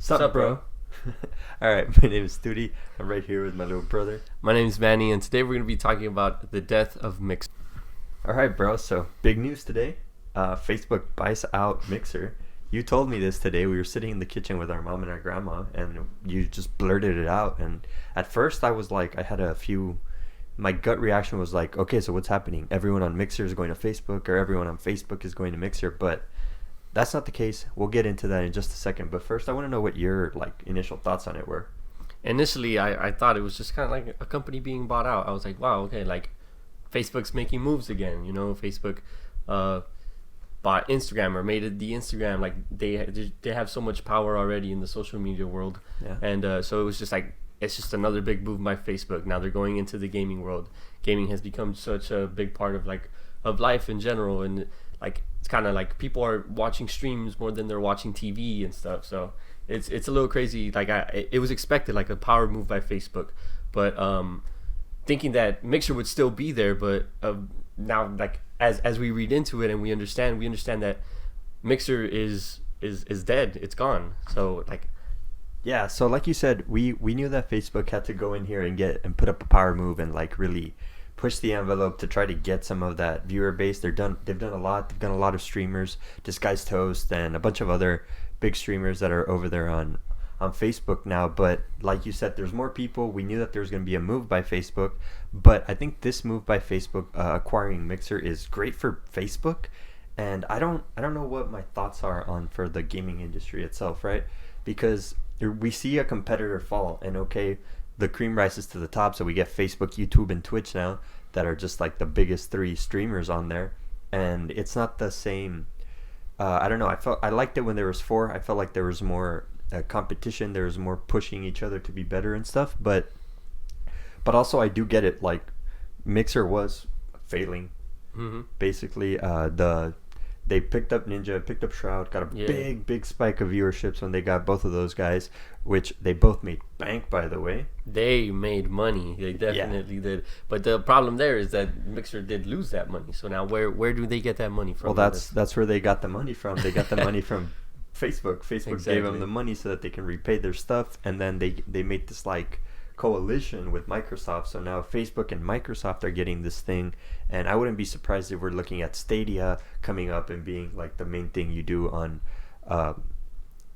Sup, bro? Alright, my name is Studi. I'm right here with my little brother. My name is Manny, and today we're going to be talking about the death of Mixer. Alright, bro, so big news today. Facebook buys out Mixer. You told me this today. We were sitting in the kitchen with our mom and our grandma, and you just blurted it out. And at first, I was like, my gut reaction was like, okay, so what's happening? Everyone on Mixer is going to Facebook, or everyone on Facebook is going to Mixer, but that's not the case. We'll get into that in just a second. But first, I want to know what your initial thoughts on it were. Initially, I thought it was just kind of like a company being bought out. I was like, wow, okay, Facebook's making moves again. Facebook bought Instagram or made it the Instagram. They have so much power already in the social media world. Yeah. And so it was just it's just another big move by Facebook. Now they're going into the gaming world. Gaming has become such a big part of life in general, and it's kind of like people are watching streams more than they're watching TV and stuff. So it's a little crazy. It was expected, like a power move by Facebook, but thinking that Mixer would still be there, but now as we read into it and we understand that Mixer is dead. It's gone. So yeah, so like you said, we knew that Facebook had to go in here and put up a power move and really push the envelope to try to get some of that viewer base. They've done a lot. They've done a lot of streamers, Disguised Toast, and a bunch of other big streamers that are over there on Facebook now. But like you said, there's more people. We knew that there was going to be a move by Facebook, but I think this move by Facebook acquiring Mixer is great for Facebook. And I don't know what my thoughts are for the gaming industry itself, right? Because we see a competitor fall, and okay, the cream rises to the top, so we get Facebook, YouTube, and Twitch now that are just the biggest three streamers on there, and it's not the same. I don't know. I liked it when there was four. I felt like there was more competition. There was more pushing each other to be better and stuff. But also I do get it. Mixer was failing. mm-hmm. Basically, they picked up Ninja, picked up Shroud, got a big spike of viewerships when they got both of those guys, which they both made bank, by the way. They made money. They definitely did. But the problem there is that Mixer did lose that money. So now where do they get that money from? Well, that's where they got the money from. They got the money from Facebook. Facebook Exactly. gave them the money so that they can repay their stuff, and then they made this coalition with Microsoft. So now Facebook and Microsoft are getting this thing, and I wouldn't be surprised if we're looking at Stadia coming up and being the main thing you do on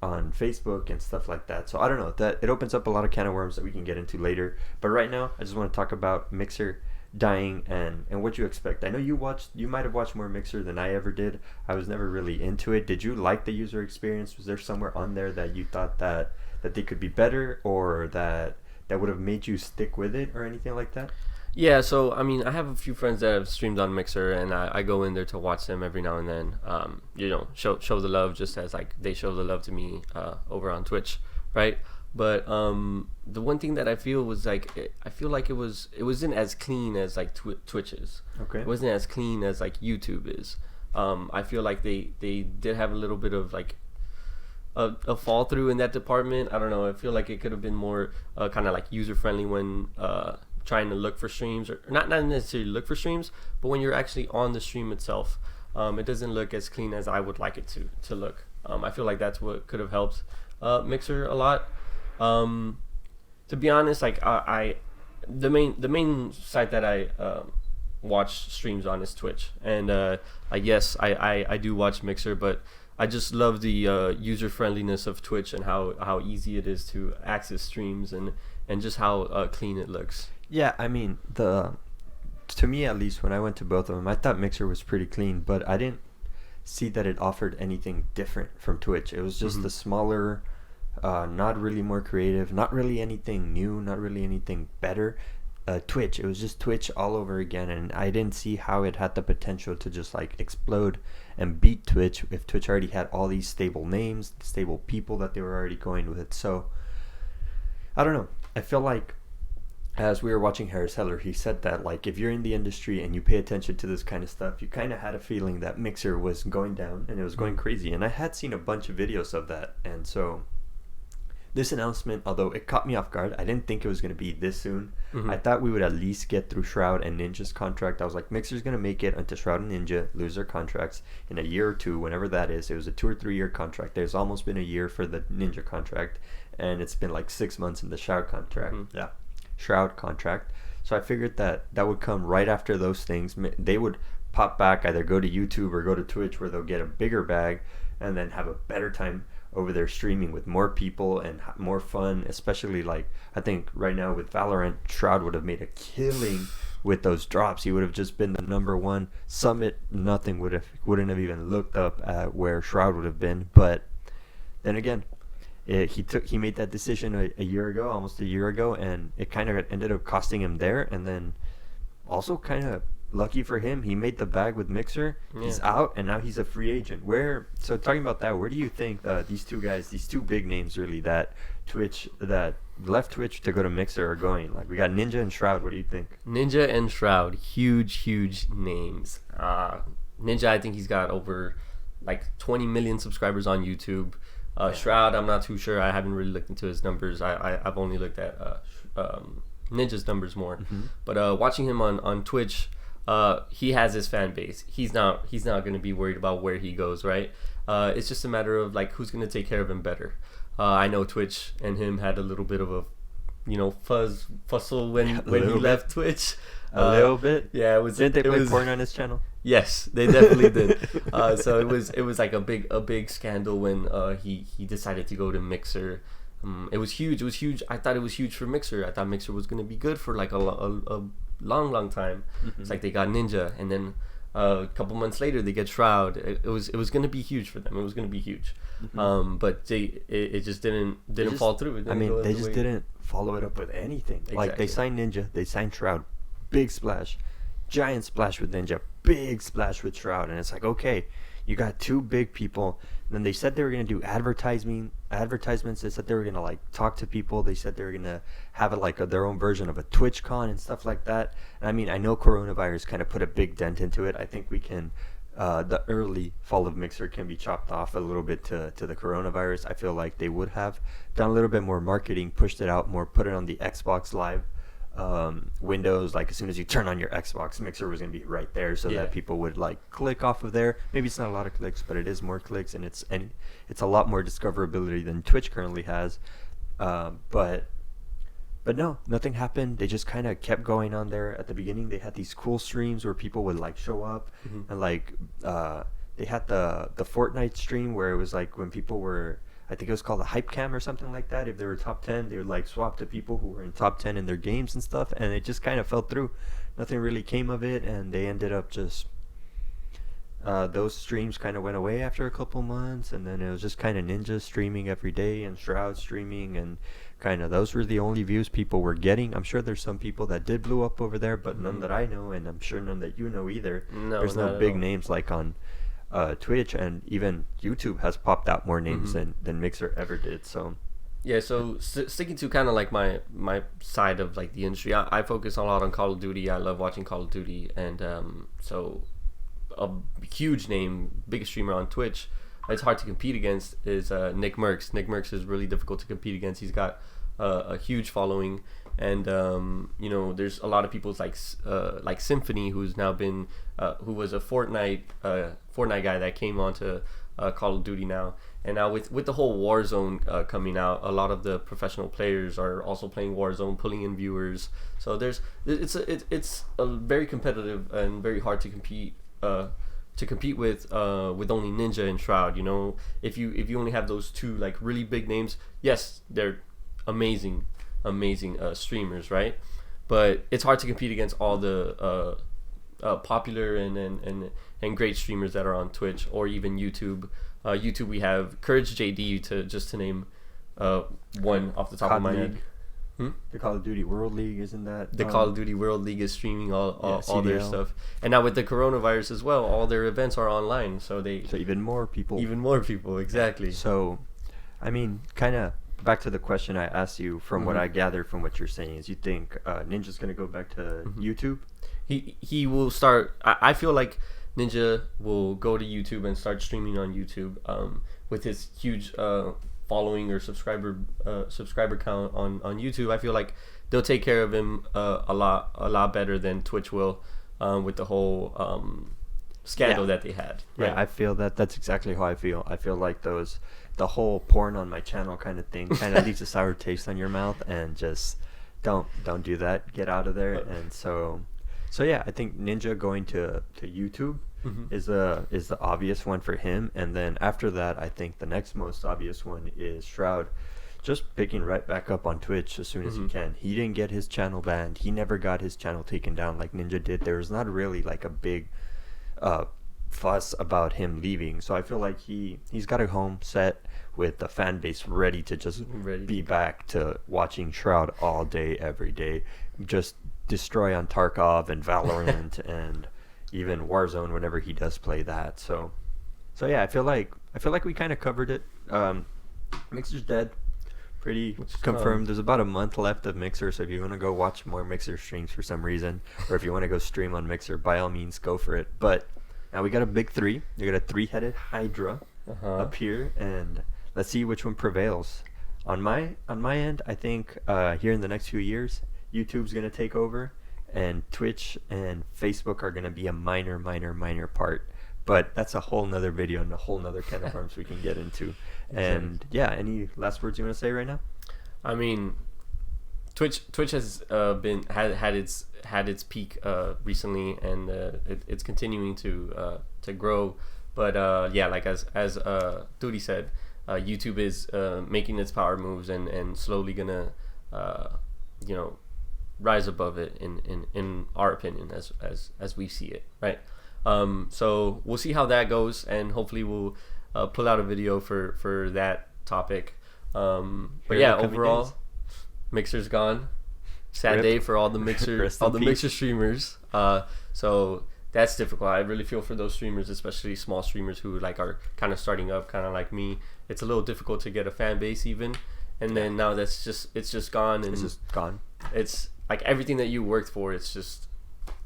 Facebook and stuff like that. So I don't know, that it opens up a lot of can of worms that we can get into later. But right now, I just want to talk about Mixer dying and what you expect. I know you might have watched more Mixer than I ever did. I was never really into it. Did you like the user experience? Was there somewhere on there that you thought that they could be better, or that would have made you stick with it, or anything like that? Yeah, so I have a few friends that have streamed on Mixer, and I go in there to watch them every now and then. Show the love, just as they show the love to me over on Twitch, right? But the one thing that I feel was I feel like it wasn't as clean as Twitch is. Okay. It wasn't as clean as YouTube is. I feel like they did have a little bit of a fall through in that department. I don't know. I feel like it could have been more kind of user friendly when trying to look for streams, or not necessarily look for streams, but when you're actually on the stream itself, it doesn't look as clean as I would like it to look. I feel like that's what could have helped Mixer a lot. To be honest, the main site that I watch streams on is Twitch, and yes, I do watch Mixer, but I just love the user friendliness of Twitch and how easy it is to access streams and just how clean it looks. Yeah, I mean, to me at least, when I went to both of them, I thought Mixer was pretty clean, but I didn't see that it offered anything different from Twitch. It was just the smaller, not really more creative, not really anything new, not really anything better. Twitch, it was just Twitch all over again, and I didn't see how it had the potential to just explode and beat Twitch if Twitch already had all these stable names, stable people that they were already going with. So I don't know. I feel like, as we were watching Harris Heller, he said that if you're in the industry and you pay attention to this kind of stuff, you kind of had a feeling that Mixer was going down and it was going crazy. And I had seen a bunch of videos of that, and so this announcement, although it caught me off guard, I didn't think it was going to be this soon. I thought we would at least get through Shroud and Ninja's contract. I was like, Mixer's going to make it until Shroud and Ninja lose their contracts in a year or two, whenever that is. It was a 2 or 3 year contract. There's almost been a year for the Ninja contract, and it's been like 6 months in the Shroud contract. Yeah, Shroud contract. So I figured that would come right after those things. They would pop back, either go to YouTube or go to Twitch, where they'll get a bigger bag and then have a better time over there streaming with more people and more fun. Especially, like, I think right now with Valorant, Shroud would have made a killing with those drops. He would have just been the number one. Summit, nothing wouldn't have even looked up at where Shroud would have been. But then again, he made that decision a year ago, almost a year ago, and it kind of ended up costing him there. And then also kind of lucky for him, he made the bag with Mixer. He's out, and now he's a free agent. So talking about that, where do you think these two guys, these two big names really, that left Twitch to go to Mixer, are going? Like, we got Ninja and Shroud. What do you think? Ninja and Shroud, huge names. Ninja, I think he's got over like 20 million subscribers on YouTube. Shroud, I'm not too sure. I haven't really looked into his numbers. I've only looked at Ninja's numbers more. But watching him on Twitch, he has his fan base. He's not going to be worried about where he goes, right? It's just a matter of like who's going to take care of him better. I know Twitch and him had a little bit of a fussle when he left Twitch. A little bit. Yeah, it was. Didn't they play porn on his channel? Yes, they definitely did. So it was like a big scandal when he decided to go to Mixer. It was huge. I thought it was huge for Mixer. I thought Mixer was going to be good for like a long time. It's like they got Ninja, and then a couple months later they get Shroud. It was going to be huge for them. It was going to be huge. But it just didn't fall through. They just didn't follow it up with anything. Exactly. Like, they signed Ninja, they signed Shroud, big splash, giant splash with Ninja, big splash with Shroud, and it's like, okay, you got two big people. And then they said they were going to do advertisements. They said they were going to like talk to people. They said they were going to have their own version of a TwitchCon and stuff like that. And I mean, I know coronavirus kind of put a big dent into it. I think we can, the early fall of Mixer can be chopped off a little bit to the coronavirus. I feel like they would have done a little bit more marketing, pushed it out more, put it on the Xbox Live windows. Like, as soon as you turn on your Xbox, Mixer was going to be right there, so that people would like click off of there. Maybe it's not a lot of clicks, but it is more clicks, and it's a lot more discoverability than Twitch currently has. But no, nothing happened. They just kind of kept going on there. At the beginning, they had these cool streams where people would like show up, and like they had the Fortnite stream where it was like when people were, I think it was called a hype cam or something like that. If they were top 10, they would like swap to people who were in top 10 in their games and stuff, and it just kind of fell through. Nothing really came of it, and they ended up just those streams kind of went away after a couple months, and then it was just kind of Ninja streaming every day and Shroud streaming, and kind of those were the only views people were getting. I'm sure there's some people that did blow up over there, but none that I know, and I'm sure none that you know either. There's no big names like on Twitch, and even YouTube has popped out more names than Mixer ever did. So yeah, so sticking to kind of like my side of like the industry, I focus a lot on Call of Duty. I love watching Call of Duty, and so a huge name, biggest streamer on Twitch, it's hard to compete against, is Nick Merckx. Nick Merckx is really difficult to compete against. He's got a huge following, and there's a lot of people like Symphony, who's now been who was a Fortnite guy that came onto Call of Duty now. And now with the whole Warzone coming out, a lot of the professional players are also playing Warzone, pulling in viewers. So it's a very competitive and very hard to compete with only Ninja and Shroud. If you only have those two like really big names, yes, they're amazing streamers, right? But it's hard to compete against all the popular and great streamers that are on Twitch or even YouTube. YouTube, we have Courage JD to name one off the top of my head. The Call of Duty World League, isn't that? The Call of Duty World League is streaming all their stuff, and now with the coronavirus as well, all their events are online. So even more people, exactly. So, I mean, kind of back to the question I asked you. From what I gather from what you're saying, is you think Ninja's gonna go back to YouTube? He will start. I feel like Ninja will go to YouTube and start streaming on YouTube with his huge following or subscriber count on YouTube, I feel like they'll take care of him a lot better than Twitch will, with the whole scandal that they had. Right? Yeah, I feel that's exactly how I feel. I feel like the whole porn on my channel kind of thing kind of leaves a sour taste on your mouth, and just don't do that. Get out of there. And so yeah, I think Ninja going to YouTube is the obvious one for him, and then after that, I think the next most obvious one is Shroud, just picking right back up on Twitch as soon as he can. He didn't get his channel banned. He never got his channel taken down like Ninja did. There was not really like a big fuss about him leaving, so I feel like he's got a home set with the fan base ready to just be back to watching Shroud all day, every day, just destroy on Tarkov and Valorant and even Warzone whenever he does play that. So yeah, I feel like we kind of covered it. Mixer's dead, pretty confirmed. There's about a month left of Mixer, so if you want to go watch more Mixer streams for some reason, or if you want to go stream on Mixer, by all means go for it. But now we got a big three. You got a three-headed Hydra up here, and let's see which one prevails. On my end, I think here in the next few years, YouTube's gonna take over, and Twitch and Facebook are gonna be a minor part. But that's a whole nother video and a whole nother can of worms we can get into. And yeah, any last words you want to say right now? I mean, Twitch has had its peak recently, and it's continuing to grow. But yeah, like as Duty said, YouTube is making its power moves and slowly gonna rise above it in our opinion as we see it, right? So we'll see how that goes, and hopefully we'll pull out a video for that topic. But yeah, overall, days. Mixer's gone. Sad day for all the Mixer Mixer streamers. So that's difficult. I really feel for those streamers, especially small streamers who like are kind of starting up, kind of like me. It's a little difficult to get a fan base even, and then now it's just gone. And it's just gone. It's like everything that you worked for, it's just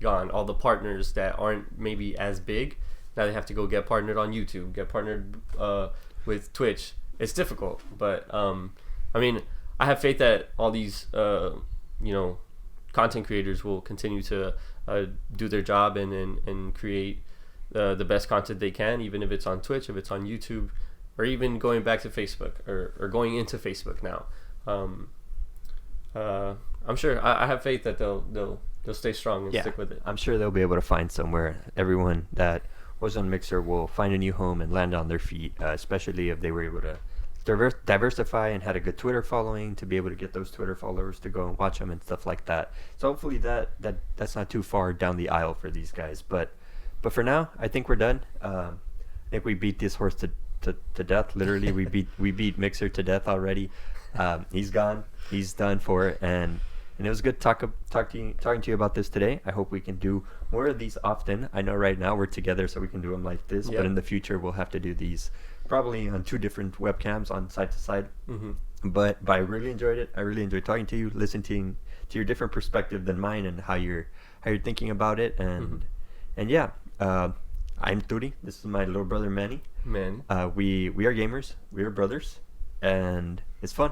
gone. All the partners that aren't maybe as big, now they have to go get partnered on YouTube, get partnered with Twitch. It's difficult, but I mean, I have faith that all these content creators will continue to do their job and create the best content they can, even if it's on Twitch, if it's on YouTube, or even going back to Facebook or going into Facebook now. I'm sure I have faith that they'll stay strong and stick with it. I'm sure they'll be able to find somewhere. Everyone that was on Mixer will find a new home and land on their feet, especially if they were able to diversify and had a good Twitter following to be able to get those Twitter followers to go and watch them and stuff like that. So hopefully that's not too far down the aisle for these guys. But for now, I think we're done. I think we beat this horse to death. Literally, we beat Mixer to death already. He's gone. He's done for it, and it was good talking to you about this today. I hope we can do more of these often. I know right now we're together, so we can do them like this. Yep. But in the future, we'll have to do these probably on 2 different webcams on side to side. But I really enjoyed it. I really enjoyed talking to you, listening to your different perspective than mine, and how you're thinking about it. And yeah, I'm Turi. This is my little brother Manny. We are gamers. We are brothers, and it's fun.